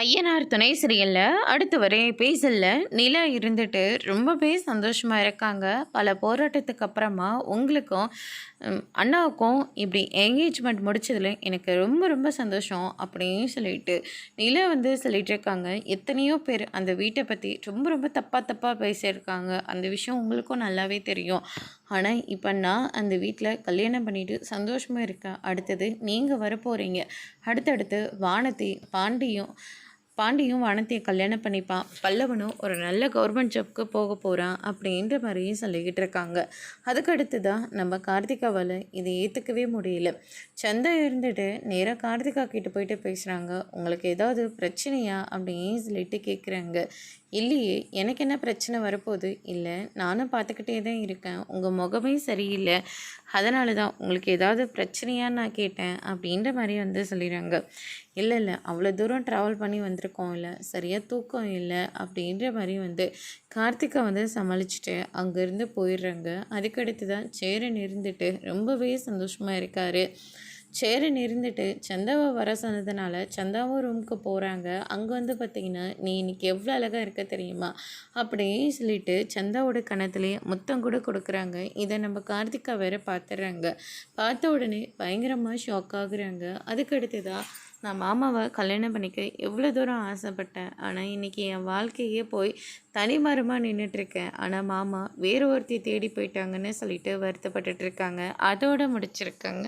ஐயனார் துணை சீரியல்ல அடுத்து வரை பேசல நிலா இருந்துட்டு ரொம்பவே சந்தோஷமா இருக்காங்க. பல போராட்டத்துக்கு அப்புறமா உங்களுக்கும் அண்ணாவுக்கும் இப்படி என்கேஜ்மெண்ட் முடிச்சதுல எனக்கு ரொம்ப ரொம்ப சந்தோஷம் அப்படின்னு சொல்லிட்டு நிலா சொல்லிட்டு இருக்காங்க. எத்தனையோ பேர் அந்த வீட்டை பற்றி ரொம்ப ரொம்ப தப்பாக பேசியிருக்காங்க. அந்த விஷயம் உங்களுக்கும் நல்லாவே தெரியும். ஆனால் இப்போ நான் அந்த வீட்டில் கல்யாணம் பண்ணிட்டு சந்தோஷமாக இருக்கேன். அடுத்தது நீங்கள் வரப்போகிறீங்க. அடுத்தடுத்து பாண்டியும் வானத்தையும் கல்யாணம் பண்ணிப்பான். பல்லவனும் ஒரு நல்ல கவர்மெண்ட் ஜாப்க்கு போக போகிறான் அப்படின்ற மாதிரியும் சொல்லிக்கிட்டு இருக்காங்க. அதுக்கடுத்து தான் நம்ம கார்த்திகாவால் இதை ஏற்றுக்கவே முடியல. சந்தா இருந்துட்டு நேராக கார்த்திகா கிட்ட போயிட்டு பேசுகிறாங்க. உங்களுக்கு ஏதாவது பிரச்சனையா அப்படின்னு சொல்லிட்டு கேட்குறாங்க. இல்லையே, எனக்கு என்ன பிரச்சனை வரப்போகுது? இல்லை, நானும் பார்த்துக்கிட்டே தான் இருக்கேன். உங்கள் முகமே சரியில்லை, அதனால தான் உங்களுக்கு ஏதாவது பிரச்சனையான்னு நான் கேட்டேன் அப்படின்ற மாதிரி சொல்லிடுறாங்க. இல்லை அவ்வளோ தூரம் ட்ராவல் பண்ணி வந்திருக்கோம், இல்லை சரியாக தூக்கம் இல்லை அப்படின்ற மாதிரி கார்த்திகா சமாளிச்சுட்டு அங்கேருந்து போயிடுறாங்க. அதுக்கடுத்து தான் சேரன் இருந்துட்டு ரொம்பவே சந்தோஷமாக இருக்கார். சேரன் இருந்துட்டு சந்தாவை வர சொன்னதுனால சந்தாவும் ரூமுக்கு போகிறாங்க. அங்கே பார்த்திங்கன்னா, நீ இன்னைக்கு எவ்வளோ அழகாக இருக்க தெரியுமா அப்படின்னு சொல்லிட்டு சந்தாவோட கணத்துலேயே முத்தம் கூட கொடுக்குறாங்க. இதை நம்ம கார்த்திகா வேற பார்த்துடுறாங்க. பார்த்த உடனே பயங்கரமாக ஷாக் ஆகுறாங்க. அதுக்கடுத்து தான், நான் மாமாவை கல்யாணம் பண்ணிக்க எவ்வளோ தூரம் ஆசைப்பட்டேன், ஆனால் இன்றைக்கி என் வாழ்க்கையே போய் தனிமரமாக நின்றுட்டுருக்கேன். ஆனால் மாமா வேறு ஒருத்தி தேடி போயிட்டாங்கன்னு சொல்லிட்டு வருத்தப்பட்டுட்ருக்காங்க. அதோடு முடிச்சிருக்காங்க.